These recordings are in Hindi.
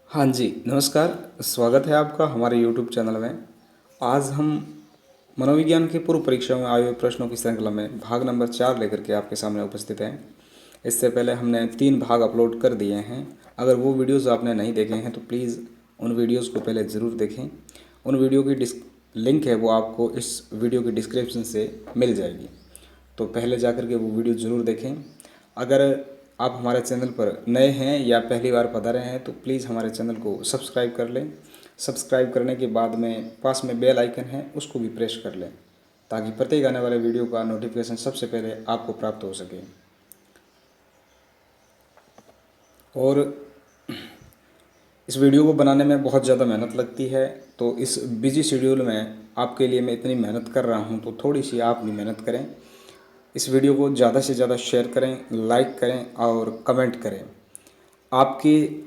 हाँ जी, नमस्कार। स्वागत है आपका हमारे यूट्यूब चैनल में। आज हम मनोविज्ञान की पूर्व परीक्षा में आए हुए प्रश्नों की श्रृंखला में भाग नंबर 4 लेकर के आपके सामने उपस्थित हैं। इससे पहले हमने 3 भाग अपलोड कर दिए हैं। अगर वो वीडियोस आपने नहीं देखे हैं तो प्लीज़ उन वीडियोस को पहले ज़रूर देखें। उन वीडियो की लिंक है वो आपको इस वीडियो की डिस्क्रिप्शन से मिल जाएगी, तो पहले जाकर के वो वीडियो ज़रूर देखें। अगर आप हमारे चैनल पर नए हैं या पहली बार पधारे हैं तो प्लीज़ हमारे चैनल को सब्सक्राइब कर लें। सब्सक्राइब करने के बाद में पास में बेल आइकन है उसको भी प्रेस कर लें, ताकि प्रत्येक आने वाले वीडियो का नोटिफिकेशन सबसे पहले आपको प्राप्त हो सके। और इस वीडियो को बनाने में बहुत ज़्यादा मेहनत लगती है, तो इस बिजी शेड्यूल में आपके लिए मैं इतनी मेहनत कर रहा हूँ, तो थोड़ी सी आप भी मेहनत करें। इस वीडियो को ज़्यादा से ज़्यादा शेयर करें, लाइक करें और कमेंट करें। आपकी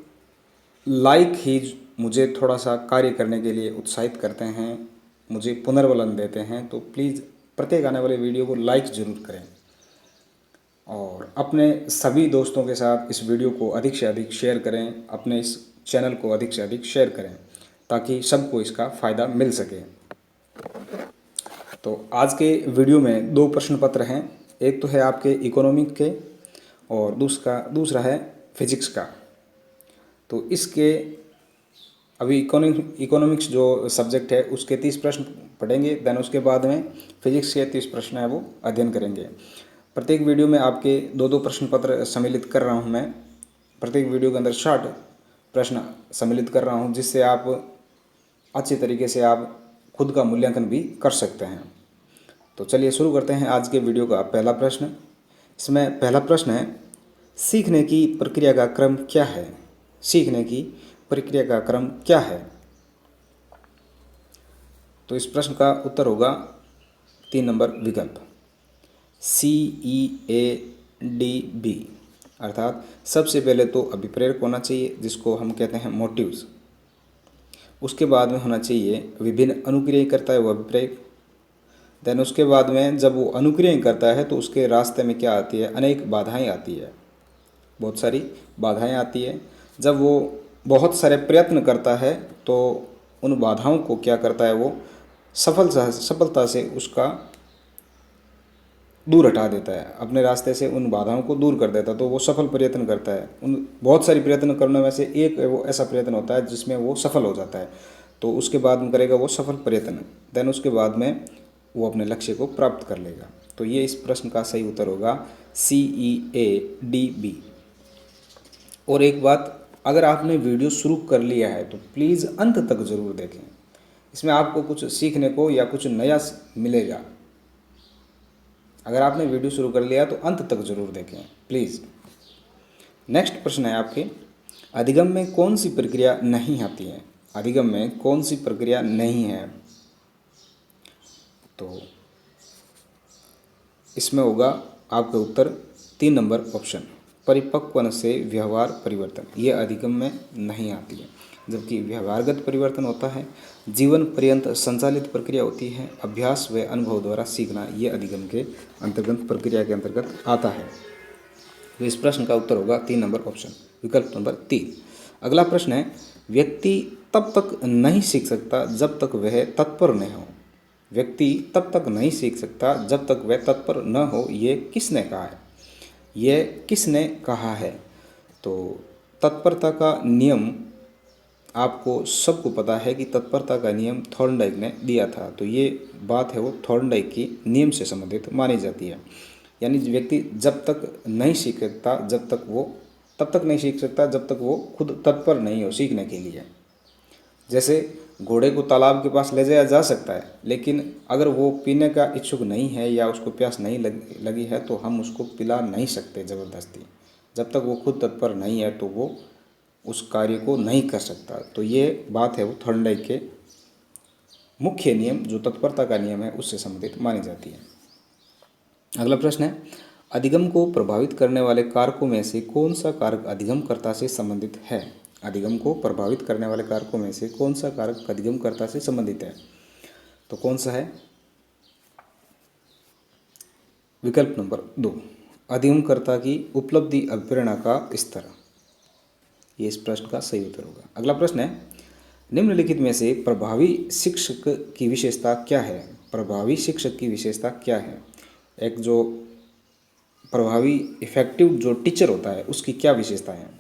लाइक ही मुझे थोड़ा सा कार्य करने के लिए उत्साहित करते हैं, मुझे पुनर्बलन देते हैं। तो प्लीज़ प्रत्येक आने वाले वीडियो को लाइक ज़रूर करें और अपने सभी दोस्तों के साथ इस वीडियो को अधिक से अधिक शेयर करें, अपने इस चैनल को अधिक से अधिक शेयर करें, ताकि सबको इसका फ़ायदा मिल सके। तो आज के वीडियो में 2 प्रश्न पत्र हैं। एक तो है आपके इकोनॉमिक के और दूसरा है फिजिक्स का। तो इसके अभी इकोनॉमिक्स जो सब्जेक्ट है उसके 30 प्रश्न पढ़ेंगे, देन उसके बाद में फिजिक्स के 30 प्रश्न है वो अध्ययन करेंगे। प्रत्येक वीडियो में आपके 2-2 प्रश्न पत्र सम्मिलित कर रहा हूँ मैं। प्रत्येक वीडियो के अंदर 60 प्रश्न सम्मिलित कर रहा हूँ, जिससे आप अच्छी तरीके से आप खुद का मूल्यांकन भी कर सकते हैं। तो चलिए शुरू करते हैं आज के वीडियो का पहला प्रश्न। इसमें पहला प्रश्न है, सीखने की प्रक्रिया का क्रम क्या है? सीखने की प्रक्रिया का क्रम क्या है? तो इस प्रश्न का उत्तर होगा 3 नंबर विकल्प CEADB। अर्थात सबसे पहले तो अभिप्रेरक होना चाहिए, जिसको हम कहते हैं मोटिव्स। उसके बाद में होना चाहिए विभिन्न अनुक्रिया करता है वो अभिप्रेरक। देन उसके बाद में जब वो अनुक्रिया करता है तो उसके रास्ते में क्या आती है? अनेक बाधाएं आती है, बहुत सारी बाधाएं आती है। जब वो बहुत सारे प्रयत्न करता है तो उन बाधाओं को क्या करता है? वो सफलता से उसका दूर हटा देता है, अपने रास्ते से उन बाधाओं को दूर कर देता है। तो वो सफल प्रयत्न करता है। उन बहुत सारी प्रयत्न करने में से एक वो ऐसा प्रयत्न होता है जिसमें वो सफल हो जाता है, तो उसके बाद में करेगा वो सफल प्रयत्न। देन उसके बाद में वो अपने लक्ष्य को प्राप्त कर लेगा। तो ये इस प्रश्न का सही उत्तर होगा CEADB। और एक बात, अगर आपने वीडियो शुरू कर लिया है तो प्लीज़ अंत तक ज़रूर देखें। इसमें आपको कुछ सीखने को या कुछ नया मिलेगा। अगर आपने वीडियो शुरू कर लिया तो अंत तक ज़रूर देखें प्लीज़। नेक्स्ट प्रश्न है आपके, अधिगम में कौन सी प्रक्रिया नहीं आती है? अधिगम में कौन सी प्रक्रिया नहीं है? तो इसमें होगा आपका उत्तर 3 नंबर ऑप्शन, परिपक्वन से व्यवहार परिवर्तन। ये अधिगम में नहीं आती है, जबकि व्यवहारगत परिवर्तन होता है, जीवन पर्यंत संचालित प्रक्रिया होती है, अभ्यास व अनुभव द्वारा सीखना ये अधिगम के अंतर्गत प्रक्रिया के अंतर्गत आता है। तो इस प्रश्न का उत्तर होगा 3 नंबर ऑप्शन, विकल्प नंबर 3। अगला प्रश्न है, व्यक्ति तब तक नहीं सीख सकता जब तक वह तत्पर न हो। व्यक्ति तब तक नहीं सीख सकता जब तक वह तत्पर न हो, ये किसने कहा है? ये किसने कहा है? तो तत्परता का नियम आपको सबको पता है कि तत्परता का नियम थॉर्नडाइक ने दिया था। तो ये बात है वो थॉर्नडाइक की नियम से संबंधित मानी जाती है। यानी व्यक्ति जब तक नहीं सीख सकता जब तक वो तब तक नहीं सीख सकता जब तक वो खुद तत्पर नहीं हो सीखने के लिए। जैसे घोड़े को तालाब के पास ले जाया जा सकता है, लेकिन अगर वो पीने का इच्छुक नहीं है या उसको प्यास नहीं लगी है तो हम उसको पिला नहीं सकते ज़बरदस्ती। जब तक वो खुद तत्पर नहीं है तो वो उस कार्य को नहीं कर सकता। तो ये बात है वो थॉर्नडाइक के मुख्य नियम, जो तत्परता का नियम है, उससे संबंधित मानी जाती है। अगला प्रश्न है, अधिगम को प्रभावित करने वाले कारकों में से कौन सा कारक अधिगमकर्ता से संबंधित है? अधिगम को प्रभावित करने वाले कारकों में से कौन सा कारक अधिगमकर्ता से संबंधित है? तो कौन सा है? विकल्प नंबर 2, अधिगमकर्ता की उपलब्धि अभिप्रेरणा का स्तर। ये इस प्रश्न का सही उत्तर होगा। अगला प्रश्न है, निम्नलिखित में से प्रभावी शिक्षक की विशेषता क्या है? प्रभावी शिक्षक की विशेषता क्या है? एक जो प्रभावी इफेक्टिव जो टीचर होता है उसकी क्या विशेषता है?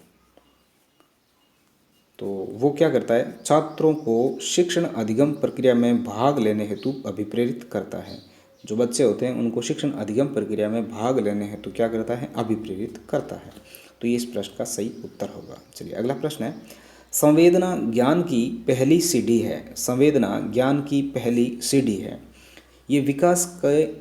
तो वो क्या करता है? छात्रों को शिक्षण अधिगम प्रक्रिया में भाग लेने हेतु अभिप्रेरित करता है। जो बच्चे होते हैं उनको शिक्षण अधिगम प्रक्रिया में भाग लेने हेतु क्या करता है? अभिप्रेरित करता है। तो ये इस प्रश्न का सही उत्तर होगा। चलिए अगला प्रश्न है, संवेदना ज्ञान की पहली सीढ़ी है। संवेदना ज्ञान की पहली सीढ़ी है। ये विकास के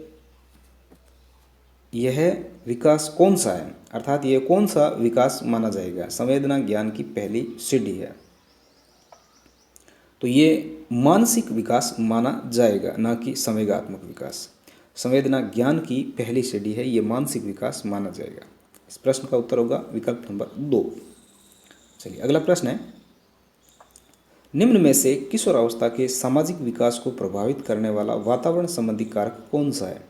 यह विकास कौन सा है? अर्थात ये कौन सा विकास माना जाएगा? संवेदना ज्ञान की पहली सीढ़ी है, तो ये मानसिक विकास माना जाएगा, ना कि संवेगात्मक विकास। संवेदना ज्ञान की पहली सीढ़ी है, ये मानसिक विकास माना जाएगा। इस प्रश्न का उत्तर होगा विकल्प नंबर 2। चलिए अगला प्रश्न है, निम्न में से किशोरावस्था के सामाजिक विकास को प्रभावित करने वाला वातावरण संबंधी कारक कौन सा है?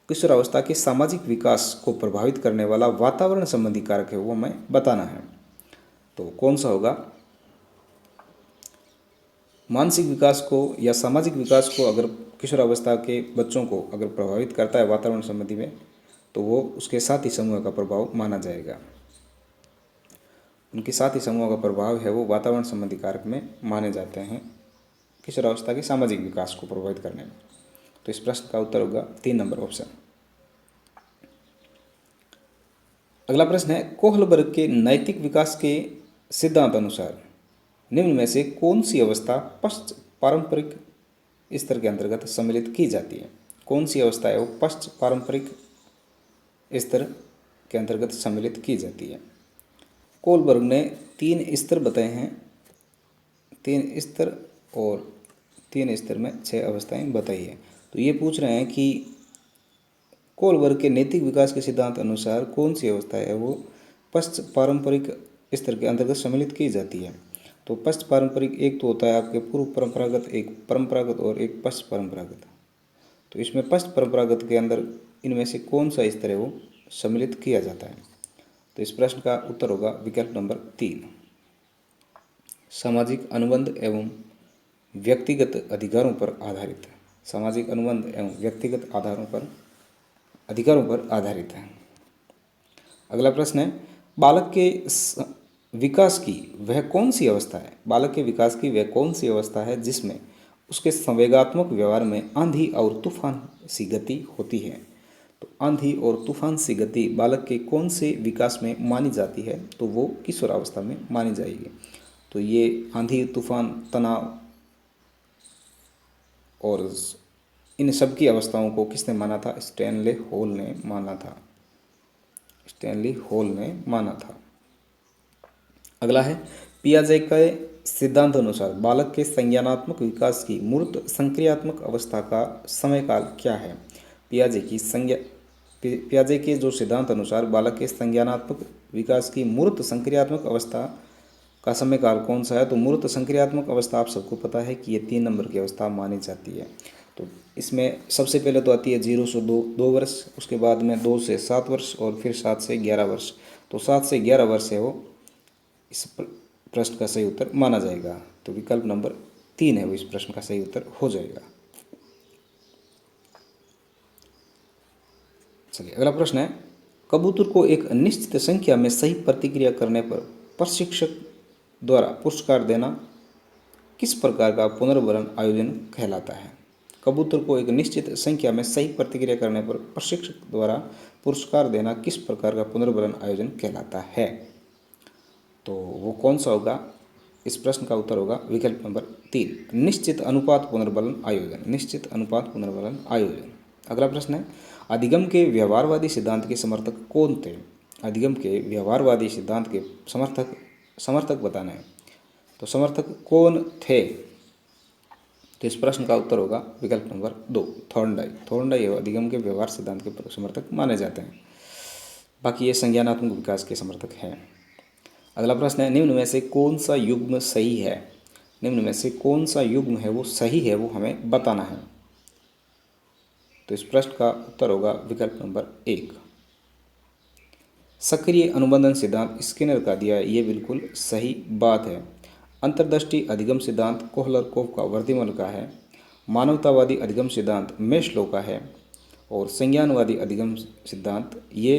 किशोरावस्था के सामाजिक विकास को प्रभावित करने वाला वातावरण संबंधी कारक है, वो हमें बताना है। तो कौन सा होगा? मानसिक विकास को या सामाजिक विकास को अगर किशोरावस्था के बच्चों को अगर प्रभावित करता है वातावरण संबंधी में, तो वो उसके साथी समूह का प्रभाव माना जाएगा। उनके साथी समूह का प्रभाव है वो वातावरण संबंधी कारक में माने जाते हैं किशोरावस्था के सामाजिक विकास को प्रभावित करने में। तो इस प्रश्न का उत्तर होगा 3 नंबर ऑप्शन। अगला प्रश्न है, कोहलबर्ग के नैतिक विकास के सिद्धांत अनुसार निम्न में से कौन सी अवस्था पश्च पारंपरिक स्तर के अंतर्गत सम्मिलित की जाती है? कौन सी अवस्था है वो पश्च पारंपरिक स्तर के अंतर्गत सम्मिलित की जाती है? कोहलबर्ग ने 3 स्तर बताए हैं, 3 स्तर और 3 स्तर में 6 अवस्थाएं बताई है। तो ये पूछ रहे हैं कि कोहलबर्ग के नैतिक विकास के सिद्धांत अनुसार कौन सी अवस्था है वो पश्च पारंपरिक स्तर के अंतर्गत सम्मिलित की जाती है? तो पश्च पारंपरिक एक तो होता है आपके पूर्व परंपरागत, एक परंपरागत और एक पश्च परंपरागत। तो इसमें पश्च परंपरागत के अंदर इनमें से कौन सा स्तर है वो सम्मिलित किया जाता है? तो इस प्रश्न का उत्तर होगा विकल्प नंबर 3, सामाजिक अनुबंध एवं व्यक्तिगत अधिकारों पर आधारित। सामाजिक अनुबंध एवं व्यक्तिगत अधिकारों पर आधारित है। अगला प्रश्न है, बालक के विकास की वह कौन सी अवस्था है? बालक के विकास की वह कौन सी अवस्था है जिसमें उसके संवेगात्मक व्यवहार में आंधी और तूफान सी गति होती है? तो आंधी और तूफान सी गति बालक के कौन से विकास में मानी जाती है? तो वो किशोरावस्था में मानी जाएगी। तो ये आंधी, तूफान, तनाव और इन सब की अवस्थाओं को किसने माना था? स्टैनले हॉल ने माना था। स्टैनली हॉल ने माना था। अगला है, पियाजे के सिद्धांत अनुसार बालक के संज्ञानात्मक विकास की मूर्त संक्रियात्मक अवस्था का समयकाल क्या है? पियाजे के जो सिद्धांत अनुसार बालक के संज्ञानात्मक विकास की मूर्त संक्रियात्मक अवस्था का समयकाल कौन सा है? तो मूर्त संक्रियात्मक अवस्था आप सबको पता है कि ये 3 नंबर की अवस्था मानी जाती है। तो इसमें सबसे पहले तो आती है 0 से 2 वर्ष, उसके बाद में 2 से 7 वर्ष और फिर 7 से 11 वर्ष। तो 7 से 11 वर्ष है वो इस प्रश्न का सही उत्तर माना जाएगा। तो विकल्प नंबर 3 है वो इस प्रश्न का सही उत्तर हो जाएगा। चलिए अगला प्रश्न है, कबूतर को एक निश्चित संख्या में सही प्रतिक्रिया करने पर प्रशिक्षक द्वारा पुरस्कार देना किस प्रकार का पुनर्वरण आयोजन कहलाता है? कबूतर को एक निश्चित संख्या में सही प्रतिक्रिया करने पर प्रशिक्षक द्वारा पुरस्कार देना किस प्रकार का पुनर्वरण आयोजन कहलाता है? तो वो कौन सा होगा? इस प्रश्न का उत्तर होगा विकल्प नंबर 3, निश्चित अनुपात पुनर्बलन आयोजन। निश्चित अनुपात पुनर्बलन आयोजन। अगला प्रश्न है, अधिगम के व्यवहारवादी सिद्धांत के समर्थक कौन थे? अधिगम के व्यवहारवादी सिद्धांत के समर्थक बताना है। तो समर्थक कौन थे? तो इस प्रश्न का उत्तर होगा विकल्प नंबर 2, थॉर्नडाई अधिगम के व्यवहार सिद्धांत के समर्थक माने जाते हैं। बाकी ये संज्ञानात्मक विकास के समर्थक हैं। अगला प्रश्न है, निम्न में से कौन सा युग्म सही है? निम्न में से कौन सा युग्म है वो सही है वो हमें बताना है। तो इस प्रश्न का उत्तर होगा विकल्प नंबर 1, सक्रिय अनुबंधन सिद्धांत स्किनर का दिया है, ये बिल्कुल सही बात है। अंतर्दृष्टि अधिगम सिद्धांत कोहलरकोव का वर्धिमल का है। मानवतावादी अधिगम सिद्धांत मेस्लो का है। और संज्ञानवादी अधिगम सिद्धांत ये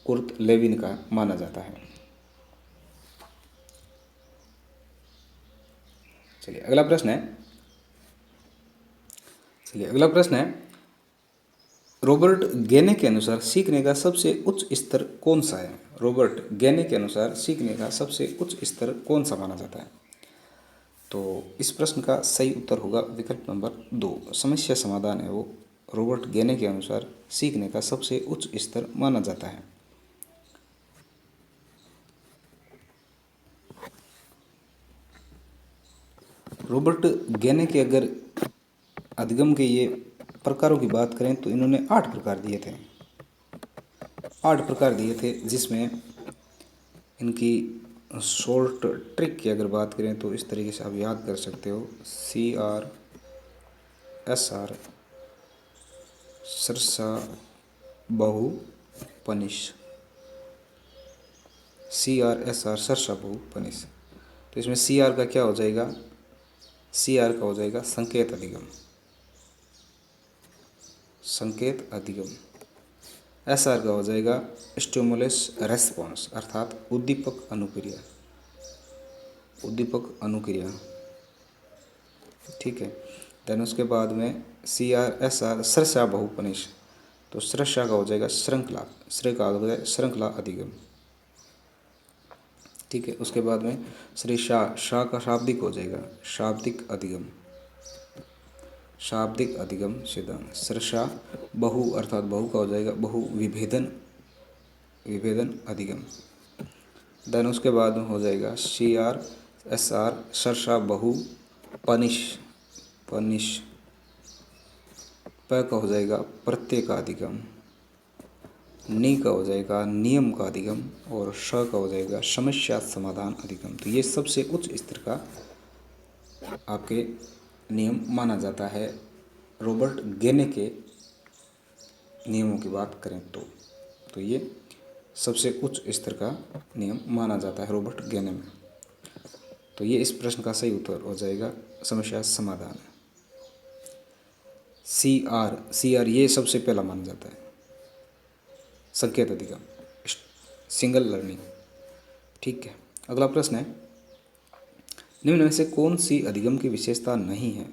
कुर्ट लेविन का माना जाता है। चलिए अगला प्रश्न है रॉबर्ट गेने के अनुसार सीखने का सबसे उच्च स्तर कौन सा है। रॉबर्ट गेने के अनुसार सीखने का सबसे उच्च स्तर कौन सा माना जाता है। तो इस प्रश्न का सही उत्तर होगा विकल्प नंबर 2, समस्या समाधान है वो रॉबर्ट गेने के अनुसार सीखने का सबसे उच्च स्तर माना जाता है। रॉबर्ट गेने के अगर अधिगम के ये प्रकारों की बात करें तो इन्होंने 8 प्रकार दिए थे। 8 प्रकार दिए थे, जिसमें इनकी शॉर्ट ट्रिक की अगर बात करें तो इस तरीके से आप याद कर सकते हो। CR SR सरसा बहु पनिश। CR SR सरसा बहु पनिश। तो इसमें CR का क्या हो जाएगा, CR का हो जाएगा संकेत अधिगम, संकेत अधिगम। SR का हो जाएगा स्टिमुलस रेस्पॉन्स अर्थात उद्दीपक अनुक्रिया, उद्दीपक अनुक्रिया, ठीक है। देन उसके बाद में CR SR श्रृंखला बहुपनिश, तो श्रृंखला का हो जाएगा श्रृंखला, श्रृंखला हो जाएगा श्रृंखला अधिगम, ठीक है। उसके बाद में श्री शाह का शाब्दिक हो जाएगा शाब्दिक अधिगम, शाब्दिक अधिगम सिद्धांत। श्रृंखला बहु अर्थात बहु का हो जाएगा बहु विभेदन, विभेदन अधिगम। देन उसके बाद में हो जाएगा CR SR श्रृंखला बहु पनिश, पनिश। प का हो जाएगा प्रत्यय का अधिगम, नि का हो जाएगा नियम का अधिगम और श का हो जाएगा समस्या समाधान अधिगम। तो ये सबसे उच्च स्तर का आपके नियम माना जाता है रॉबर्ट गेने के नियमों की बात करें तो ये सबसे उच्च स्तर का नियम माना जाता है रॉबर्ट गेने में। तो ये इस प्रश्न का सही उत्तर हो जाएगा समस्या समाधान। CR ये सबसे पहला माना जाता है संकेत अधिगम, सिंगल लर्निंग, ठीक है। अगला प्रश्न है निम्न में से कौन सी अधिगम की विशेषता नहीं है।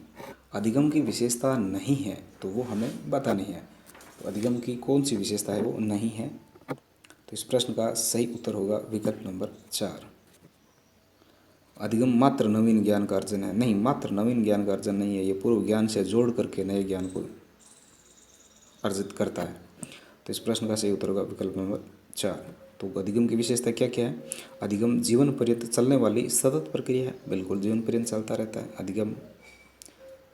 अधिगम की विशेषता नहीं है तो वो हमें बतानी है। तो अधिगम की कौन सी विशेषता है वो नहीं है। तो इस प्रश्न का सही उत्तर होगा विकल्प नंबर 4, अधिगम मात्र नवीन ज्ञान का अर्जन है। नहीं, मात्र नवीन ज्ञान का अर्जन नहीं है, ये पूर्व ज्ञान से जोड़ करके नए ज्ञान को अर्जित करता है। तो इस प्रश्न का सही उत्तर होगा विकल्प नंबर 4। तो अधिगम की विशेषता क्या क्या है। अधिगम जीवन पर्यंत चलने वाली सतत प्रक्रिया है, बिल्कुल जीवन पर्यंत चलता रहता है। अधिगम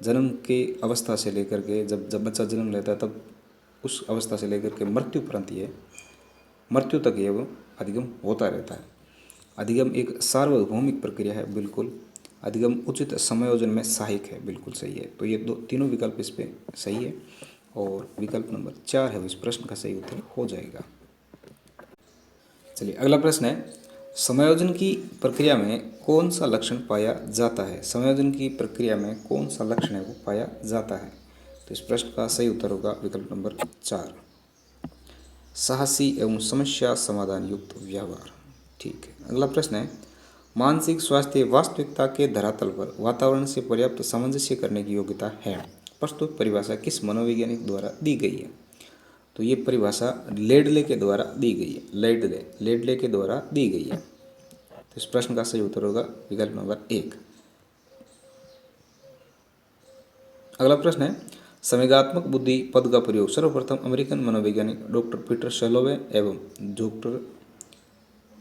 जन्म के अवस्था से लेकर के जब बच्चा जन्म लेता है तब उस अवस्था से लेकर के मृत्यु पर्यंत ये मृत्यु तक ये वो अधिगम होता रहता है। अधिगम एक सार्वभौमिक प्रक्रिया है, बिल्कुल। अधिगम उचित समायोजन में सहायक है, बिल्कुल सही है। तो ये तीनों विकल्प इस पे सही है और विकल्प नंबर 4 है वो इस प्रश्न का सही उत्तर हो जाएगा। चलिए अगला प्रश्न है समायोजन की प्रक्रिया में कौन सा लक्षण पाया जाता है। समायोजन की प्रक्रिया में कौन सा लक्षण है वो पाया जाता है। तो इस प्रश्न का सही उत्तर होगा विकल्प नंबर 4, साहसी एवं समस्या समाधान युक्त व्यवहार, ठीक है। अगला प्रश्न है मानसिक स्वास्थ्य वास्तविकता के धरातल पर वातावरण से पर्याप्त सामंजस्य करने की योग्यता है। प्रस्तुत परिभाषा किस मनोवैज्ञानिक द्वारा दी गई है। तो ये परिभाषा लेडले के द्वारा दी गई है, लेडले के द्वारा दी गई है। तो इस प्रश्न का सही उत्तर होगा विकल्प नंबर 1। अगला प्रश्न है संवेगात्मक बुद्धि पद का प्रयोग सर्वप्रथम अमेरिकन मनोवैज्ञानिक डॉक्टर पीटर सैलोवे एवं डॉक्टर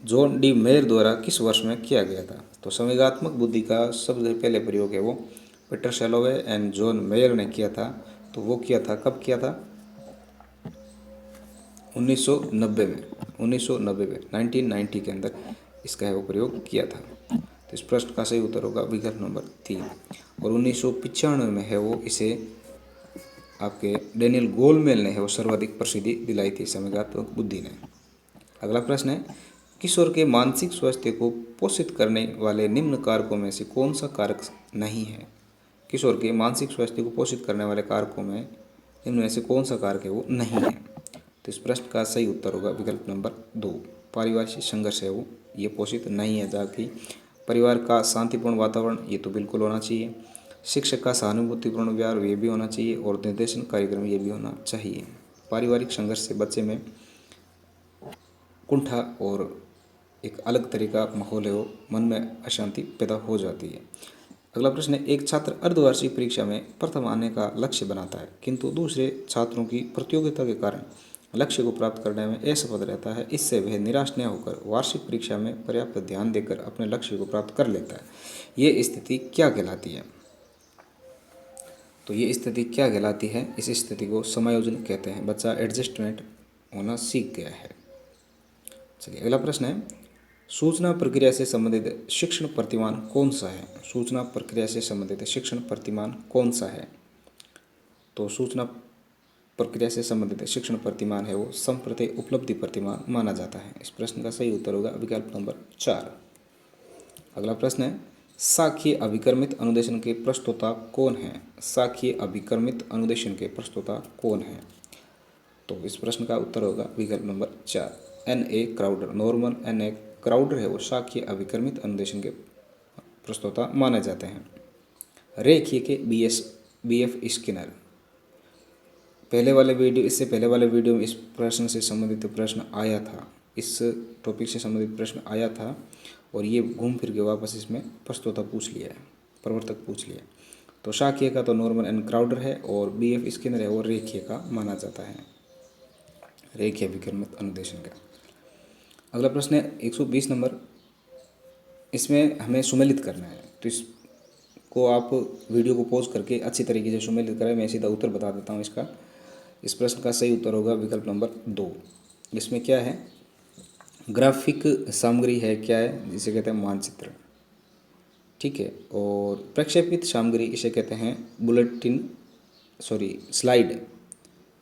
जॉन डी मेयर द्वारा किस वर्ष में किया गया था। तो संवेगात्मक बुद्धि का सबसे पहले प्रयोग है वो पीटर सैलोवे एंड जॉन मेयर ने किया था। तो वो किया था, कब किया था, 1990 में, 1990 के अंदर इसका है वो प्रयोग किया था। तो इस प्रश्न का सही उत्तर होगा विकल्प नंबर 3। और 1995 में है वो इसे आपके डेनियल गोलमेल ने है वो सर्वाधिक प्रसिद्धि दिलाई थी संवेगात्मक बुद्धि ने। अगला प्रश्न है, किशोर के मानसिक स्वास्थ्य को पोषित करने वाले निम्न कारकों में से कौन सा कारक नहीं है? किशोर के मानसिक स्वास्थ्य को पोषित करने वाले कारकों में निम्न में से कौन सा कारक है वो नहीं है? तो इस प्रश्न का सही उत्तर होगा विकल्प नंबर 2, पारिवारिक संघर्ष है वो ये पोषित नहीं है। जबकि परिवार का शांतिपूर्ण वातावरण ये तो बिल्कुल होना चाहिए, शिक्षक का सहानुभूतिपूर्ण व्यवहार ये भी होना चाहिए, और निर्देशन कार्यक्रम ये भी होना चाहिए। पारिवारिक संघर्ष से बच्चे में कुंठा और एक अलग तरह का माहौल है वो मन में अशांति पैदा हो जाती है। अगला प्रश्न है, एक छात्र अर्धवार्षिक परीक्षा में प्रथम आने का लक्ष्य बनाता है किंतु दूसरे छात्रों की प्रतियोगिता के कारण लक्ष्य को प्राप्त करने में असफल रहता है। इससे वह निराश न होकर वार्षिक परीक्षा में पर्याप्त ध्यान देकर अपने लक्ष्य को प्राप्त कर लेता है। ये स्थिति क्या कहलाती है? तो ये स्थिति क्या कहलाती है? इस स्थिति को समायोजन कहते हैं। बच्चा एडजस्टमेंट होना सीख गया है। चलिए अगला प्रश्न है, सूचना प्रक्रिया से संबंधित शिक्षण प्रतिमान कौन सा है? सूचना प्रक्रिया से संबंधित शिक्षण प्रतिमान कौन सा है? तो सूचना प्रक्रिया से संबंधित शिक्षण प्रतिमान है वो संप्रति उपलब्धि प्रतिमान माना जाता है। इस प्रश्न का सही उत्तर होगा विकल्प नंबर 4। अगला प्रश्न है, सांख्यिकीय अभिकर्मित अनुदेशन के प्रस्तोता कौन है? सांख्यिकीय अभिकर्मित अनुदेशन के प्रस्तोता कौन है? तो इस प्रश्न का उत्तर होगा विकल्प number 4, N.A. Crowder. Norman N.A. Crowder है वो सांख्यिकीय अभिकर्मित अनुदेशन के प्रस्तोता माने जाते हैं। रेखीय के B.F. स्किनर। इससे पहले वाले वीडियो में इस प्रश्न से संबंधित प्रश्न आया था, इस टॉपिक से संबंधित प्रश्न आया था, और ये घूम फिर के वापस इसमें प्रस्तोता पूछ लिया है, प्रवर्तक पूछ लिया। तो सांख्यिकीय का तो नॉर्मन एन क्राउडर है, और B.F. स्किनर है वो रेखीय का माना जाता है, रेखीय अभिकर्मित अनुदेशन का। अगला प्रश्न है 120 नंबर, इसमें हमें सुमेलित करना है। तो इसको आप वीडियो को पॉज करके अच्छी तरीके से सुमेलित करें। मैं सीधा उत्तर बता देता हूँ इसका। इस प्रश्न का सही उत्तर होगा विकल्प नंबर 2। इसमें क्या है, ग्राफिक सामग्री है, क्या है, जिसे कहते हैं मानचित्र, ठीक है। और प्रक्षेपित सामग्री इसे कहते हैं स्लाइड,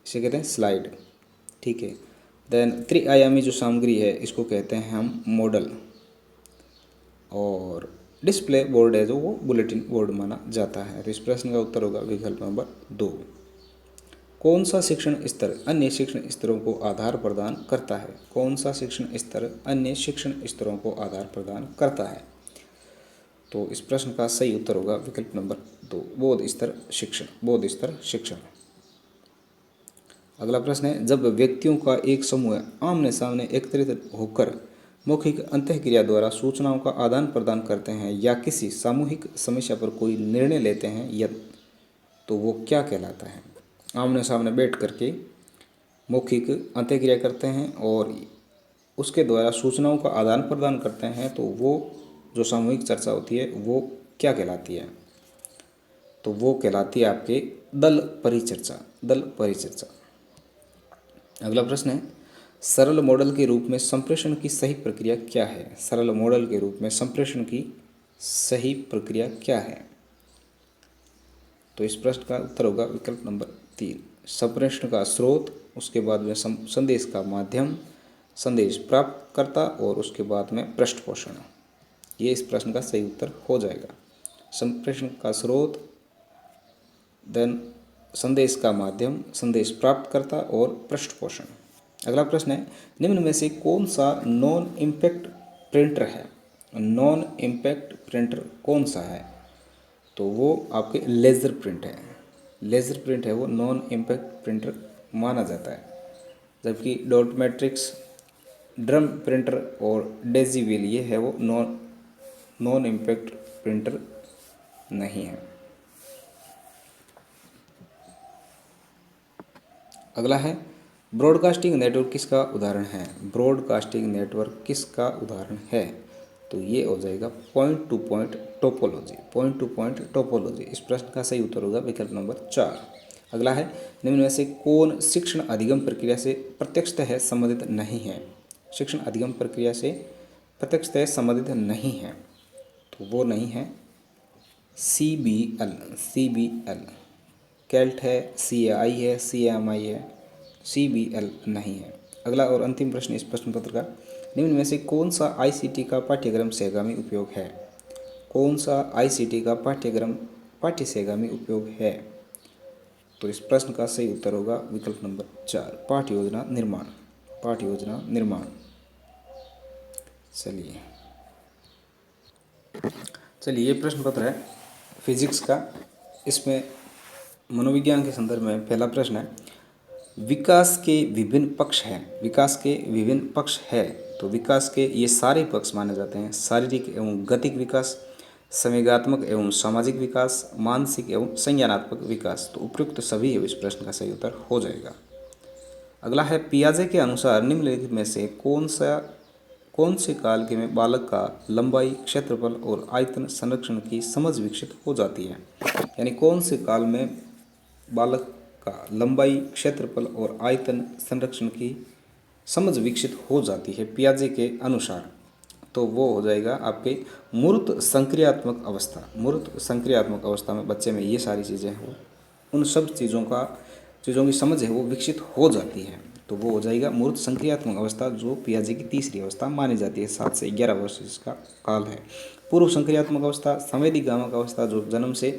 इसे कहते हैं स्लाइड, ठीक है। देन त्रिआयामी जो सामग्री है इसको कहते हैं हम मॉडल, और डिस्प्ले बोर्ड है जो वो बुलेटिन बोर्ड माना जाता है। तो इस प्रश्न का उत्तर होगा विकल्प नंबर 2। कौन सा शिक्षण स्तर अन्य शिक्षण स्तरों को आधार प्रदान करता है? कौन सा शिक्षण स्तर अन्य शिक्षण स्तरों को आधार प्रदान करता है? तो इस प्रश्न का सही उत्तर होगा विकल्प नंबर 2, बोध स्तर शिक्षण, बोध स्तर शिक्षण। अगला प्रश्न है, जब व्यक्तियों का एक समूह आमने सामने एकत्रित होकर मौखिक अंतःक्रिया द्वारा सूचनाओं का आदान प्रदान करते हैं या किसी सामूहिक समस्या पर कोई निर्णय लेते हैं, या तो वो क्या कहलाता है? आमने सामने बैठ करके मौखिक अंतःक्रिया करते हैं और उसके द्वारा सूचनाओं का आदान प्रदान करते हैं, तो वो जो सामूहिक चर्चा होती है वो क्या कहलाती है? तो वो कहलाती है आपके दल परिचर्चा, दल परिचर्चा। अगला प्रश्न है, सरल मॉडल के रूप में संप्रेषण की सही प्रक्रिया क्या है? सरल मॉडल के रूप में संप्रेषण की सही प्रक्रिया क्या है? तो इस प्रश्न का उत्तर होगा विकल्प नंबर 3, संप्रेषण का स्रोत, उसके बाद में संदेश का माध्यम, संदेश प्राप्तकर्ता, और उसके बाद में पृष्ठपोषण। ये इस प्रश्न का सही उत्तर हो जाएगा। संप्रेषण का स्रोत, देन संदेश का माध्यम, संदेश प्राप्तकर्ता और पृष्ठपोषण। अगला प्रश्न है, निम्न में से कौन सा नॉन इम्पैक्ट प्रिंटर है? नॉन इम्पैक्ट प्रिंटर कौन सा है? तो वो आपके लेज़र प्रिंट है, लेज़र प्रिंट है वो नॉन इम्पैक्ट प्रिंटर माना जाता है। जबकि डॉट मैट्रिक्स, ड्रम प्रिंटर और डेजी व्हील ये है वो नॉन इम्पैक्ट प्रिंटर नहीं है। अगला है, ब्रॉडकास्टिंग नेटवर्क किसका उदाहरण है? ब्रॉडकास्टिंग नेटवर्क किसका उदाहरण है? तो ये हो जाएगा point two point topology, point two point topology. इस प्रश्न का सही उत्तर होगा विकल्प नंबर 4। अगला है, निम्न में से कौन शिक्षण अधिगम प्रक्रिया से प्रत्यक्षतः संबंधित नहीं है? शिक्षण अधिगम प्रक्रिया से प्रत्यक्षतः संबंधित नहीं है, तो वो नहीं है CBL, कैल्ट है, CAI है, CMI है, CBL नहीं है। अगला और अंतिम प्रश्न इस प्रश्न पत्र का, निम्न में से कौन सा आईसीटी का पाठ्यक्रम सहगामी उपयोग है? कौन सा आईसीटी का पाठ्यक्रम पाठ्य सहगामी उपयोग है? तो इस प्रश्न का सही उत्तर होगा विकल्प नंबर 4, पाठ्य योजना निर्माण। पाठ्य योजना निर्माण। चलिए ये प्रश्न पत्र है फिजिक्स का। इसमें मनोविज्ञान के संदर्भ में पहला प्रश्न है, विकास के विभिन्न पक्ष हैं। विकास के विभिन्न पक्ष है तो विकास के ये सारे पक्ष माने जाते हैं, शारीरिक एवं गतिक विकास, संवेगात्मक एवं सामाजिक विकास, मानसिक एवं संज्ञानात्मक विकास। तो उपयुक्त सभी है, इस प्रश्न का सही उत्तर हो जाएगा। अगला है, पियाजे के अनुसार निम्नलिखित में से कौन से काल के में बालक का लंबाई, क्षेत्रफल और आयतन संरक्षण की समझ विकसित हो जाती है? यानी कौन से काल में बालक का लंबाई, क्षेत्रफल और आयतन संरक्षण की समझ विकसित हो जाती है पियाजे के अनुसार? तो वो हो जाएगा आपके मूर्त संक्रियात्मक अवस्था। मूर्त संक्रियात्मक अवस्था में बच्चे में ये सारी चीज़ें हैं, उन सब चीज़ों की समझ है वो विकसित हो जाती है। तो वो हो जाएगा मूर्त संक्रियात्मक अवस्था, जो पियाजे की तीसरी अवस्था मानी जाती है। 7 से 11 वर्ष इसका काल है। पूर्व संक्रियात्मक अवस्था, संवेदीगामक अवस्था जो जन्म से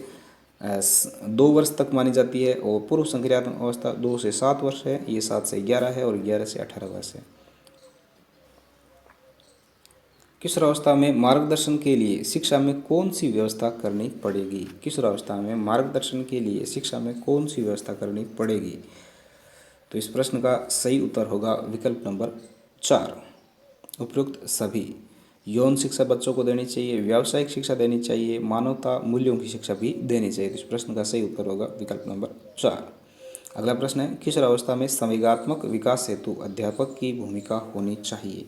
2 वर्ष तक मानी जाती है, और पूर्व संक्रियात्मक अवस्था 2 से 7 वर्ष है। ये 7 से 11 है और 11 से 18 वर्ष है। किशोरावस्था में मार्गदर्शन के लिए शिक्षा में कौन सी व्यवस्था करनी पड़ेगी? किशोरावस्था में मार्गदर्शन के लिए शिक्षा में कौन सी व्यवस्था करनी पड़ेगी? तो इस प्रश्न का सही उत्तर होगा विकल्प नंबर 4, उपयुक्त सभी। यौन शिक्षा बच्चों को देनी चाहिए, व्यावसायिक शिक्षा देनी चाहिए, मानवता मूल्यों की शिक्षा भी देनी चाहिए। तो इस प्रश्न का सही उत्तर होगा विकल्प नंबर 4। अगला प्रश्न है, किशोरावस्था में संवेगात्मक विकास हेतु अध्यापक की भूमिका होनी चाहिए?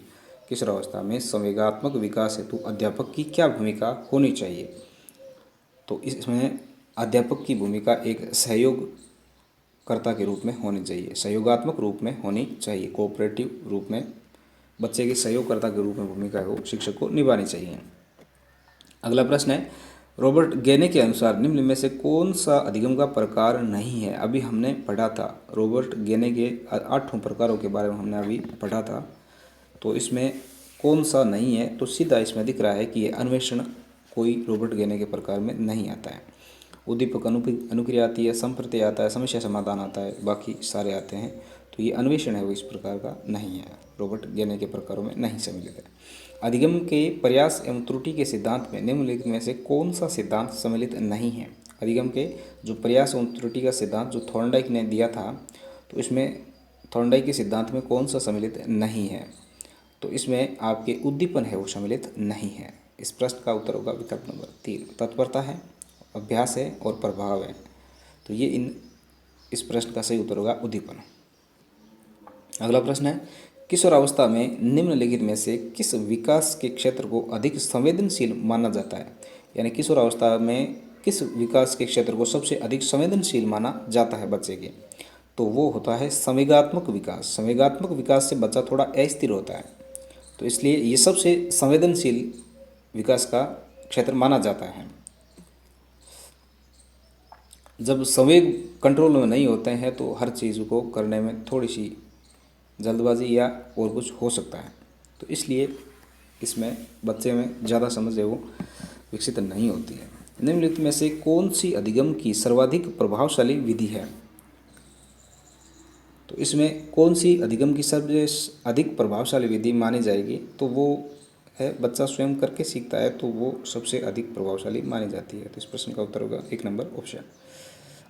किशोरावस्था में संवेगात्मक विकास हेतु अध्यापक की क्या भूमिका होनी चाहिए? तो इसमें अध्यापक की भूमिका एक सहयोगकर्ता के रूप में होनी चाहिए, सहयोगात्मक रूप में होनी चाहिए, कोऑपरेटिव रूप में बच्चे के सहयोगकर्ता के रूप में भूमिका को शिक्षक को निभानी चाहिए। अगला प्रश्न है, रॉबर्ट गेने के अनुसार निम्न में से कौन सा अधिगम का प्रकार नहीं है? अभी हमने पढ़ा था रॉबर्ट गेने के 8 प्रकारों के बारे में हमने अभी पढ़ा था। तो इसमें कौन सा नहीं है? तो सीधा इसमें दिख रहा है कि ये अन्वेषण कोई रॉबर्ट गेने के प्रकार में नहीं आता है। उद्दीपक अनुक्रिया आती है, संप्रत्यय आता है, समस्या समाधान आता है, बाकी सारे आते हैं। तो ये अन्वेषण है वो इस प्रकार का नहीं है, रॉबर्ट गेने के प्रकारों में नहीं सम्मिलित है। अधिगम के प्रयास एवं त्रुटि के सिद्धांत में निम्नलिखित में से कौन सा सिद्धांत सम्मिलित नहीं है? अधिगम के जो प्रयास एवं त्रुटि का सिद्धांत जो थॉर्नडाइक ने दिया था, तो इसमें थॉर्नडाइक के सिद्धांत में कौन सा सम्मिलित नहीं है? तो इसमें आपके उद्दीपन है वो सम्मिलित नहीं है। इस प्रश्न का उत्तर होगा विकल्प नंबर 3, तत्परता है, अभ्यास है और प्रभाव है। तो ये इस प्रश्न का सही उत्तर होगा उद्दीपन। अगला प्रश्न है, किशोरावस्था में निम्नलिखित में से किस विकास के क्षेत्र को अधिक संवेदनशील माना जाता है? यानी किशोरावस्था में किस विकास के क्षेत्र को सबसे अधिक संवेदनशील माना जाता है बच्चे के? तो वो होता है संवेगात्मक विकास। संवेगात्मक विकास से बच्चा थोड़ा अस्थिर होता है, तो इसलिए ये सबसे संवेदनशील विकास का क्षेत्र माना जाता है। जब संवेग कंट्रोल में नहीं होते हैं तो हर चीज़ को करने में थोड़ी सी जल्दबाजी या और कुछ हो सकता है, तो इसलिए इसमें बच्चे में ज़्यादा समझ है वो विकसित नहीं होती है। निम्नलिखित में से कौन सी अधिगम की सर्वाधिक प्रभावशाली विधि है? तो इसमें कौन सी अधिगम की सबसे अधिक प्रभावशाली विधि मानी जाएगी? तो वो है बच्चा स्वयं करके सीखता है, तो वो सबसे अधिक प्रभावशाली मानी जाती है। तो इस प्रश्न का उत्तर होगा 1 नंबर ऑप्शन।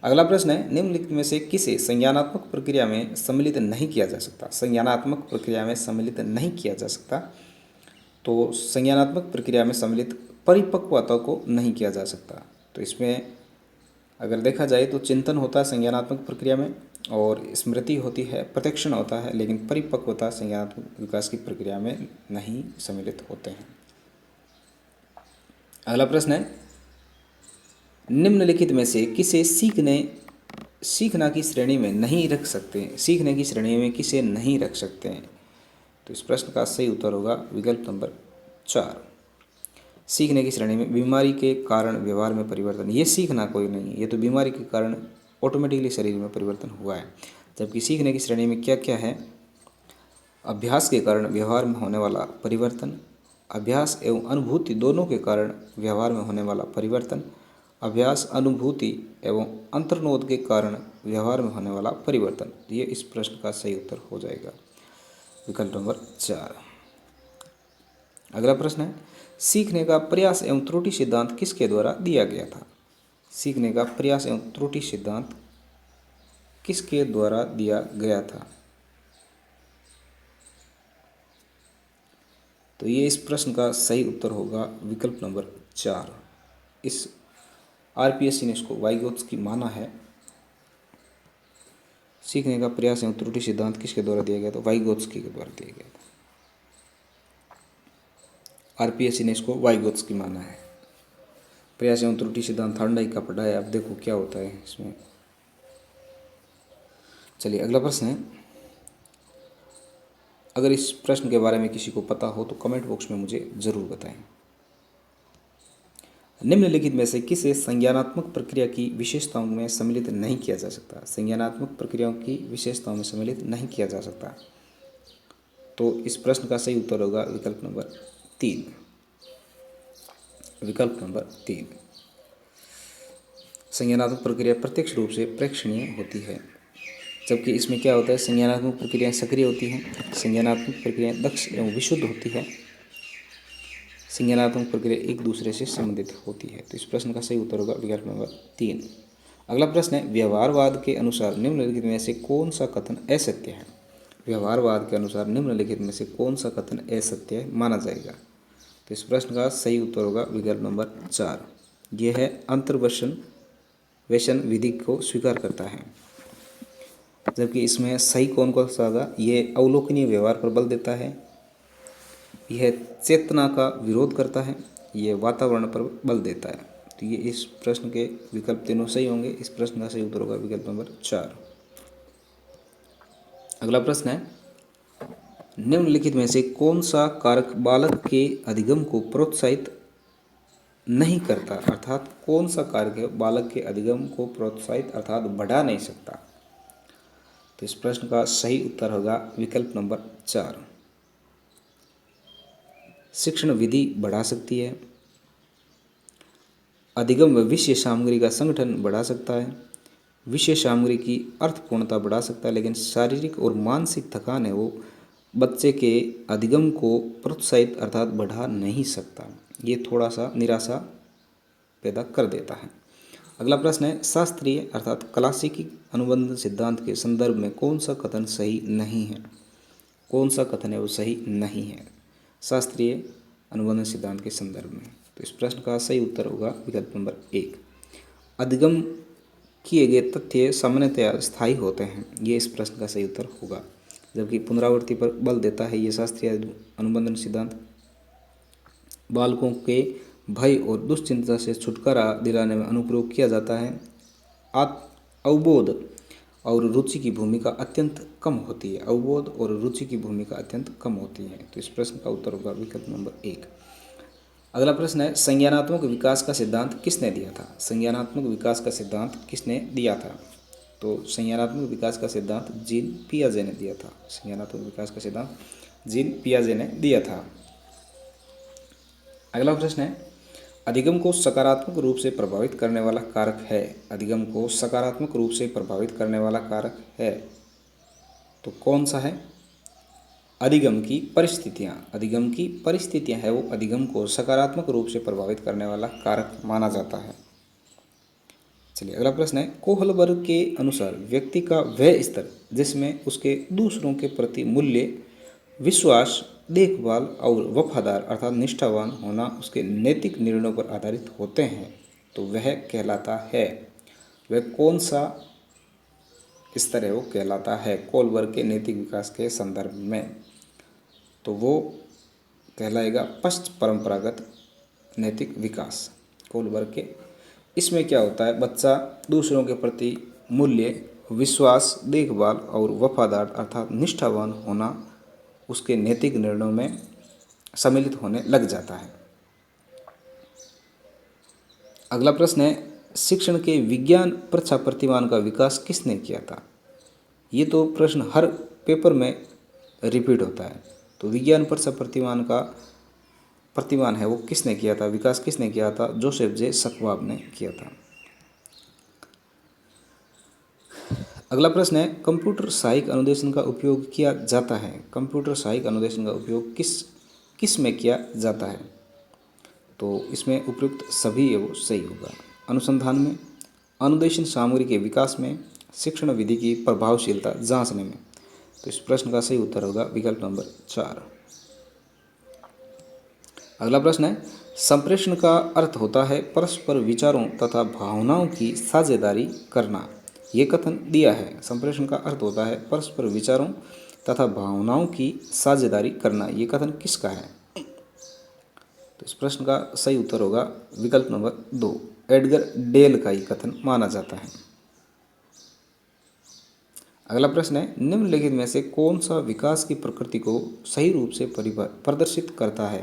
अगला प्रश्न है, निम्नलिखित में से किसे संज्ञानात्मक प्रक्रिया में सम्मिलित नहीं किया जा सकता? संज्ञानात्मक प्रक्रिया में सम्मिलित नहीं किया जा सकता। तो संज्ञानात्मक प्रक्रिया में सम्मिलित परिपक्वता को नहीं किया जा सकता। तो इसमें अगर देखा जाए तो चिंतन होता है संज्ञानात्मक प्रक्रिया में, और स्मृति होती है, प्रत्यक्षण होता है, लेकिन परिपक्वता संज्ञानात्मक विकास की प्रक्रिया में नहीं सम्मिलित होते हैं। अगला प्रश्न है, निम्नलिखित में से किसे सीखना की श्रेणी में नहीं रख सकते? सीखने की श्रेणी में किसे नहीं रख सकते हैं? तो इस प्रश्न का सही उत्तर होगा विकल्प नंबर 4, सीखने की श्रेणी में बीमारी के कारण व्यवहार में परिवर्तन। ये सीखना कोई नहीं, ये तो बीमारी के कारण ऑटोमेटिकली शरीर में परिवर्तन हुआ है। जबकि सीखने की श्रेणी में क्या क्या है? अभ्यास के कारण व्यवहार में होने वाला परिवर्तन, अभ्यास एवं अनुभूति दोनों के कारण व्यवहार में होने वाला परिवर्तन, अभ्यास अनुभूति एवं अंतर्नोद के कारण व्यवहार में होने वाला परिवर्तन। ये इस प्रश्न का सही उत्तर हो जाएगा विकल्प नंबर 4। अगला प्रश्न है, सीखने का प्रयास एवं त्रुटि सिद्धांत किसके द्वारा दिया गया था? सीखने का प्रयास एवं त्रुटि सिद्धांत किसके द्वारा दिया गया था? तो ये इस प्रश्न का सही उत्तर होगा विकल्प नंबर 4। इस आरपीएससी ने इसको वाइगोत्स्की माना है। सीखने का प्रयास एवं त्रुटि सिद्धांत किसके द्वारा दिया गया? तो वाइगोत्स्की के द्वारा दिया गया था। आरपीएससी ने इसको वाइगोत्स्की माना है। प्रयास एवं त्रुटि सिद्धांत थॉर्नडाइक का पढ़ा है, अब देखो क्या होता है इसमें। चलिए अगला प्रश्न है, अगर इस प्रश्न के बारे में किसी को पता हो तो कमेंट बॉक्स में मुझे ज़रूर बताएं। निम्नलिखित में से किसे संज्ञानात्मक प्रक्रिया की विशेषताओं में सम्मिलित नहीं किया जा सकता? संज्ञानात्मक प्रक्रियाओं की विशेषताओं में सम्मिलित नहीं किया जा सकता। तो इस प्रश्न का सही उत्तर होगा विकल्प नंबर 3। विकल्प नंबर 3। संज्ञानात्मक प्रक्रिया प्रत्यक्ष रूप से प्रेक्षणीय होती है, जबकि इसमें क्या होता है, संज्ञानात्मक प्रक्रियाएं सक्रिय होती हैं। संज्ञानात्मक प्रक्रियाएं दक्ष एवं विशुद्ध होती है। संज्ञानात्मक प्रक्रिया एक दूसरे से संबंधित होती है। तो इस प्रश्न का सही उत्तर होगा विकल्प नंबर 3। अगला प्रश्न है, व्यवहारवाद के अनुसार निम्नलिखित में से कौन सा कथन असत्य है? व्यवहारवाद के अनुसार निम्नलिखित में से कौन सा कथन असत्य माना जाएगा? तो इस प्रश्न का सही उत्तर होगा विकल्प नंबर 4। यह है अंतर्वेशन विधि को स्वीकार करता है, जबकि इसमें सही कौन सा होगा? ये अवलोकनीय व्यवहार पर बल देता है, यह चेतना का विरोध करता है, यह वातावरण पर बल देता है। तो ये इस प्रश्न के विकल्प तीनों सही होंगे। इस प्रश्न का सही उत्तर होगा विकल्प नंबर 4। अगला प्रश्न है, निम्नलिखित में से कौन सा कारक बालक के अधिगम को प्रोत्साहित नहीं करता? अर्थात कौन सा कारक बालक के अधिगम को प्रोत्साहित अर्थात बढ़ा नहीं सकता? तो इस प्रश्न का सही उत्तर होगा विकल्प नंबर 4। शिक्षण विधि बढ़ा सकती है, अधिगम व विषय सामग्री का संगठन बढ़ा सकता है, विषय सामग्री की अर्थपूर्णता बढ़ा सकता है, लेकिन शारीरिक और मानसिक थकान है वो बच्चे के अधिगम को प्रोत्साहित अर्थात बढ़ा नहीं सकता। ये थोड़ा सा निराशा पैदा कर देता है। अगला प्रश्न है, शास्त्रीय अर्थात क्लासिकी अनुबंध सिद्धांत के संदर्भ में कौन सा कथन सही नहीं है? कौन सा कथन है वो सही नहीं है शास्त्रीय अनुबंध सिद्धांत के संदर्भ में? तो इस प्रश्न का सही उत्तर होगा विकल्प नंबर 1। अधिगम किए गए तथ्य सामान्यतया स्थायी होते हैं, ये इस प्रश्न का सही उत्तर होगा, जबकि पुनरावृत्ति पर बल देता है ये शास्त्रीय अनुबंधन सिद्धांत। बालकों के भय और दुश्चिंता से छुटकारा दिलाने में अनुप्रयोग किया जाता है। अवबोध और रुचि की भूमिका अत्यंत कम होती है। अवबोध और रुचि की भूमिका अत्यंत कम होती है। तो इस प्रश्न का उत्तर होगा विकल्प नंबर 1। अगला प्रश्न है, संज्ञानात्मक विकास का सिद्धांत किसने दिया था? संज्ञानात्मक विकास का सिद्धांत किसने दिया था? तो संज्ञानात्मक विकास का सिद्धांत जीन पियाजे ने दिया था। संज्ञानात्मक विकास का सिद्धांत जीन पियाजे ने दिया था। अगला प्रश्न है, अधिगम को सकारात्मक रूप से प्रभावित करने वाला कारक है। अधिगम को सकारात्मक रूप से प्रभावित करने वाला कारक है तो कौन सा है? अधिगम की परिस्थितियाँ। अधिगम की परिस्थितियाँ है वो अधिगम को सकारात्मक रूप से प्रभावित करने वाला कारक माना जाता है। चलिए अगला प्रश्न है, कोहलबर्ग के अनुसार व्यक्ति का वह स्तर जिसमें उसके दूसरों के प्रति मूल्य, विश्वास, देखभाल और वफादार अर्थात निष्ठावान होना उसके नैतिक निर्णयों पर आधारित होते हैं, तो वह कहलाता है। वह कौन सा स्तर है वो कहलाता है कोहलबर्ग के नैतिक विकास के संदर्भ में? तो वो कहलाएगा पश्च परंपरागत नैतिक विकास कोहलबर्ग के। इसमें क्या होता है, बच्चा दूसरों के प्रति मूल्य, विश्वास, देखभाल और वफादार अर्थात निष्ठावान होना उसके नैतिक निर्णयों में सम्मिलित होने लग जाता है। अगला प्रश्न है, शिक्षण के विज्ञान प्रच्छा प्रतिमान का विकास किसने किया था? ये तो प्रश्न हर पेपर में रिपीट होता है। तो विज्ञान पर सब प्रतिमान है वो किसने किया था, विकास किसने किया था? जोसेफ जे स्क्वाब ने किया था। अगला प्रश्न है, कंप्यूटर सहायक अनुदेशन का उपयोग किया जाता है। कंप्यूटर सहायक अनुदेशन का उपयोग किस किस में किया जाता है? तो इसमें उपयुक्त सभी है वो सही होगा। अनुसंधान में, अनुदेशन सामग्री के विकास में, शिक्षण विधि की प्रभावशीलता जांचने में। तो इस प्रश्न का सही उत्तर होगा विकल्प नंबर 4। अगला प्रश्न है, संप्रेषण का अर्थ होता है परस्पर विचारों तथा भावनाओं की साझेदारी करना। ये कथन दिया है। संप्रेषण का अर्थ होता है परस्पर विचारों तथा भावनाओं की साझेदारी करना। ये कथन किसका है? तो इस प्रश्न का सही उत्तर होगा विकल्प नंबर 2, एडगर डेल का ये कथन माना जाता है। अगला प्रश्न है, निम्नलिखित में से कौन सा विकास की प्रकृति को सही रूप से प्रदर्शित करता है?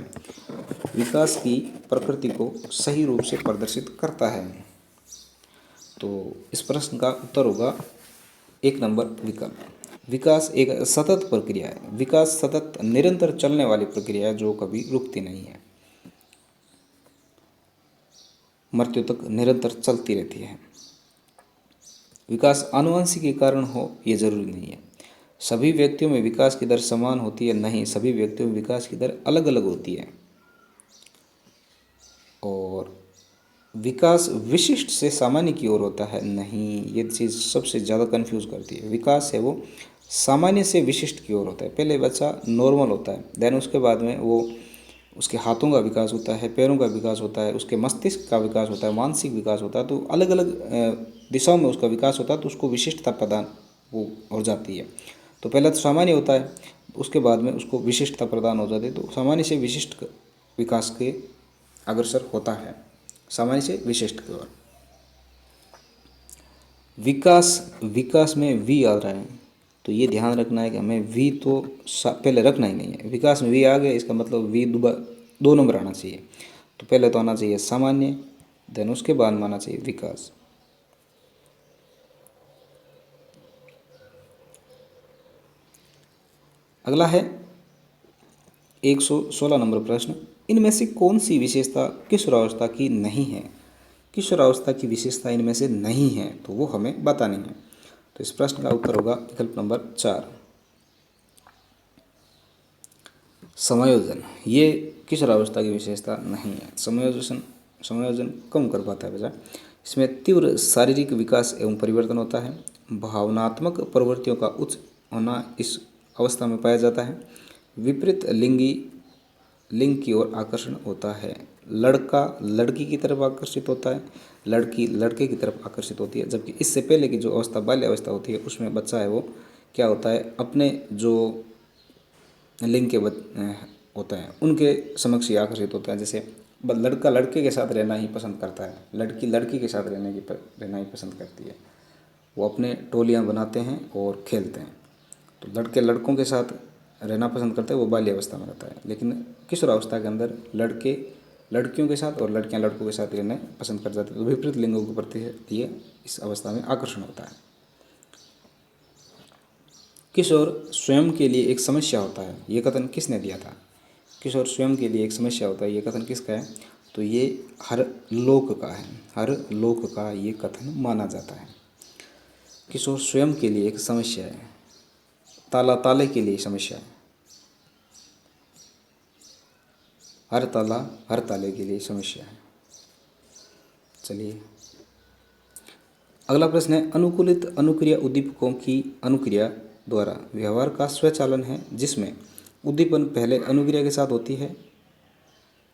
विकास की प्रकृति को सही रूप से प्रदर्शित करता है। तो इस प्रश्न का उत्तर होगा 1 नंबर विकल्प। विकास एक सतत प्रक्रिया है। विकास सतत निरंतर चलने वाली प्रक्रिया है जो कभी रुकती नहीं है, मृत्यु तक निरंतर चलती रहती है। विकास आनुवंशिक के कारण हो ये जरूरी नहीं है। सभी व्यक्तियों में विकास की दर समान होती है? नहीं, सभी व्यक्तियों में विकास की दर अलग अलग होती है। और विकास विशिष्ट से सामान्य की ओर होता है? नहीं, ये चीज़ सबसे ज़्यादा कंफ्यूज करती है। विकास है वो सामान्य से विशिष्ट की ओर होता है। पहले बच्चा नॉर्मल होता है, देन उसके बाद में वो उसके हाथों का विकास होता है, पैरों का विकास होता है, उसके मस्तिष्क का विकास होता है, मानसिक विकास होता है। तो अलग अलग दिशाओं में उसका विकास होता है, तो उसको विशिष्टता प्रदान वो हो जाती है। तो पहले तो सामान्य होता है, उसके बाद में उसको विशिष्टता प्रदान हो जाती है। तो सामान्य से विशिष्ट विकास के अग्रसर होता है, सामान्य से विशिष्ट की ओर। विकास में वी आ रहा है, तो ये ध्यान रखना है कि हमें वी तो पहले रखना ही नहीं है। विकास में वी आ गया, इसका मतलब वी 2 नंबर आना चाहिए। तो पहले तो आना चाहिए सामान्य, देन उसके बाद में आना चाहिए विकास। अगला है 116 नंबर प्रश्न, इनमें से कौन सी विशेषता किशोरावस्था की नहीं है? किशोरावस्था की विशेषता इनमें से नहीं है, तो वो हमें बतानी है। तो इस प्रश्न का उत्तर होगा विकल्प नंबर 4, समायोजन। ये किशोरावस्था की विशेषता नहीं है। समायोजन कम कर पाता है बच्चा। इसमें तीव्र शारीरिक विकास एवं परिवर्तन होता है। भावनात्मक प्रवृत्तियों का उच्च होना इस अवस्था में पाया जाता है। विपरीत लिंग की ओर आकर्षण होता है। लड़का लड़की की तरफ आकर्षित होता है, लड़की लड़के की तरफ आकर्षित होती है। जबकि इससे पहले की जो अवस्था बाल्य अवस्था होती है, उसमें बच्चा है वो क्या होता है, अपने जो लिंग के होता है उनके समक्ष ही आकर्षित होता है। जैसे लड़का लड़के के साथ रहना ही पसंद करता है, लड़की लड़की के साथ रहना ही पसंद करती है। वो अपने टोलियाँ बनाते हैं और खेलते हैं। तो लड़के लड़कों के साथ रहना पसंद करते हैं, वो बाल्य अवस्था में रहता है। लेकिन किशोरावस्था के अंदर लड़के लड़कियों के साथ और लड़कियां लड़कों के साथ रहना पसंद कर जाते हैं। तो विपरीत लिंगों के प्रति ये इस अवस्था में आकर्षण होता है। किशोर स्वयं के लिए एक समस्या होता है, ये कथन किसने दिया था? किशोर स्वयं के लिए एक समस्या होता है, ये कथन किसका है? तो ये हर लोक का है, हर लोक का ये कथन माना जाता है। किशोर स्वयं के लिए एक समस्या है, ताला ताले के लिए समस्या है, हर ताला हर ताले के लिए समस्या है। चलिए अगला प्रश्न है, अनुकूलित अनुक्रिया उद्दीपकों की अनुक्रिया द्वारा व्यवहार का स्वचालन है जिसमें उद्दीपन पहले अनुक्रिया के साथ होती है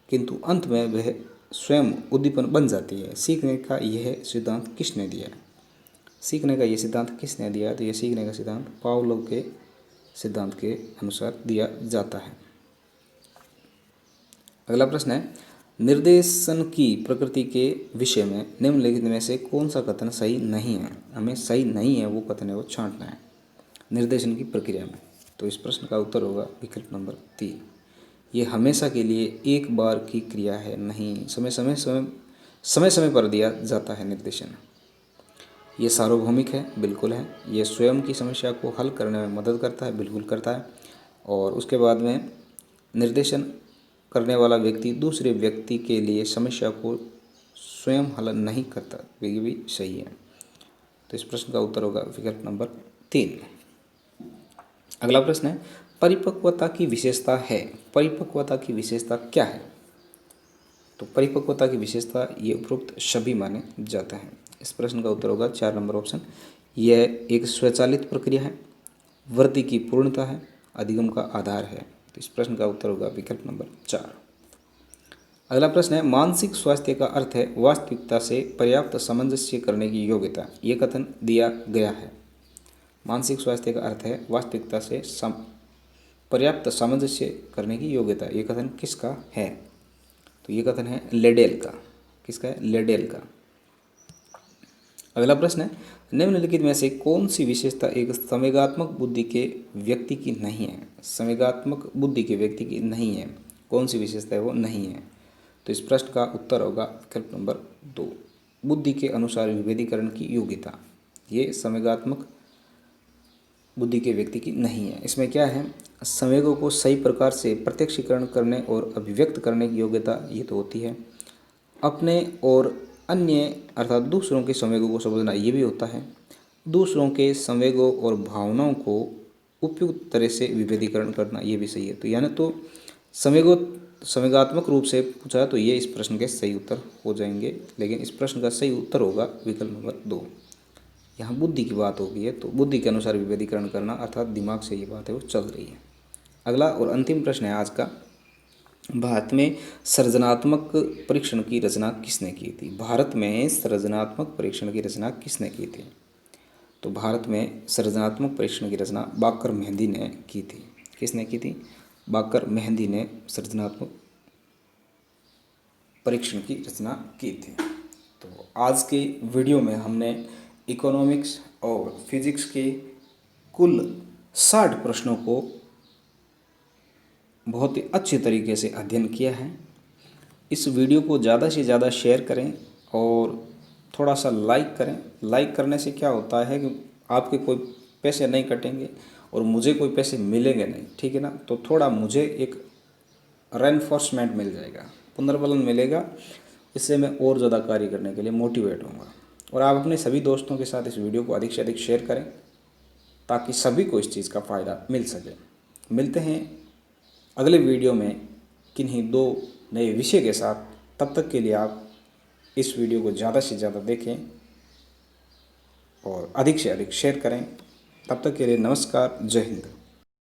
किंतु अंत में वह स्वयं उद्दीपन बन जाती है। सीखने का यह सिद्धांत किसने दिया है? सीखने का यह सिद्धांत किसने दिया है? तो यह सीखने का सिद्धांत पावलोव के सिद्धांत के अनुसार दिया जाता है। अगला प्रश्न है, निर्देशन की प्रकृति के विषय में निम्नलिखित में से कौन सा कथन सही नहीं है? हमें सही नहीं है वो कथन है वो छांटना है निर्देशन की प्रक्रिया में। तो इस प्रश्न का उत्तर होगा विकल्प नंबर 3, ये हमेशा के लिए एक बार की क्रिया है। नहीं, समय समय पर दिया जाता है निर्देशन। ये सार्वभौमिक है, बिल्कुल है। ये स्वयं की समस्या को हल करने में मदद करता है, बिल्कुल करता है। और उसके बाद में निर्देशन करने वाला व्यक्ति दूसरे व्यक्ति के लिए समस्या को स्वयं हल नहीं करता, ये भी सही है। तो इस प्रश्न का उत्तर होगा विकल्प नंबर 3। अगला प्रश्न है परिपक्वता की विशेषता है। परिपक्वता की विशेषता क्या है? तो परिपक्वता की विशेषता ये उपरोक्त सभी माने जाते हैं। इस प्रश्न का उत्तर होगा 4 नंबर ऑप्शन। यह एक स्वचालित प्रक्रिया है, वृद्धि की पूर्णता है, अधिगम का आधार है। तो इस प्रश्न का उत्तर होगा विकल्प नंबर 4। अगला प्रश्न है मानसिक स्वास्थ्य का अर्थ है वास्तविकता से पर्याप्त सामंजस्य करने की योग्यता। ये कथन दिया गया है। मानसिक स्वास्थ्य का अर्थ है वास्तविकता से पर्याप्त सामंजस्य करने की योग्यता। ये कथन किसका है? तो ये कथन है लेडेल का। किसका है? लेडेल का। अगला प्रश्न है निम्नलिखित में से कौन सी विशेषता एक संवेगात्मक बुद्धि के व्यक्ति की नहीं है? संवेगात्मक बुद्धि के व्यक्ति की नहीं है, कौन सी विशेषता है वो नहीं है? तो इस प्रश्न का उत्तर होगा विकल्प नंबर 2, बुद्धि के अनुसार विभेदीकरण की योग्यता। ये संवेगात्मक बुद्धि के व्यक्ति की नहीं है। इसमें क्या है? संवेगों को सही प्रकार से प्रत्यक्षीकरण करने और अभिव्यक्त करने की योग्यता ये तो होती है। अपने और अन्य अर्थात दूसरों के संवेगों को समझना ये भी होता है। दूसरों के संवेगों और भावनाओं को उपयुक्त तरह से विभेदीकरण करना ये भी सही है। तो यानी तो संवेगात्मक रूप से पूछा तो ये इस प्रश्न के सही उत्तर हो जाएंगे, लेकिन इस प्रश्न का सही उत्तर होगा विकल्प नंबर 2। यहाँ बुद्धि की बात हो गई है तो बुद्धि के अनुसार विभेदीकरण करना अर्थात दिमाग से ये बात है वो चल रही है। अगला और अंतिम प्रश्न है आज का, भारत में सृजनात्मक परीक्षण की रचना किसने की थी? भारत में सृजनात्मक परीक्षण की रचना किसने की थी? तो भारत में सृजनात्मक परीक्षण की रचना बाकर मेहंदी ने की थी। किसने की थी? बाकर मेहंदी ने सृजनात्मक परीक्षण की रचना की थी। तो आज के वीडियो में हमने इकोनॉमिक्स और फिजिक्स के कुल 60 प्रश्नों को बहुत ही अच्छे तरीके से अध्ययन किया है। इस वीडियो को ज़्यादा से ज़्यादा शेयर करें और थोड़ा सा लाइक करें। लाइक करने से क्या होता है कि आपके कोई पैसे नहीं कटेंगे और मुझे कोई पैसे मिलेंगे नहीं, ठीक है ना। तो थोड़ा मुझे एक रेनफोर्समेंट मिल जाएगा, पुनर्बलन मिलेगा, इससे मैं और ज़्यादा कार्य करने के लिए मोटिवेट होऊंगा। और आप अपने सभी दोस्तों के साथ इस वीडियो को अधिक से अधिक शेयर करें ताकि सभी को इस चीज़ का फ़ायदा मिल सके। मिलते हैं अगले वीडियो में किन्हीं 2 नए विषय के साथ। तब तक के लिए आप इस वीडियो को ज़्यादा से ज़्यादा देखें और अधिक से अधिक शेयर करें। तब तक के लिए नमस्कार, जय हिंद।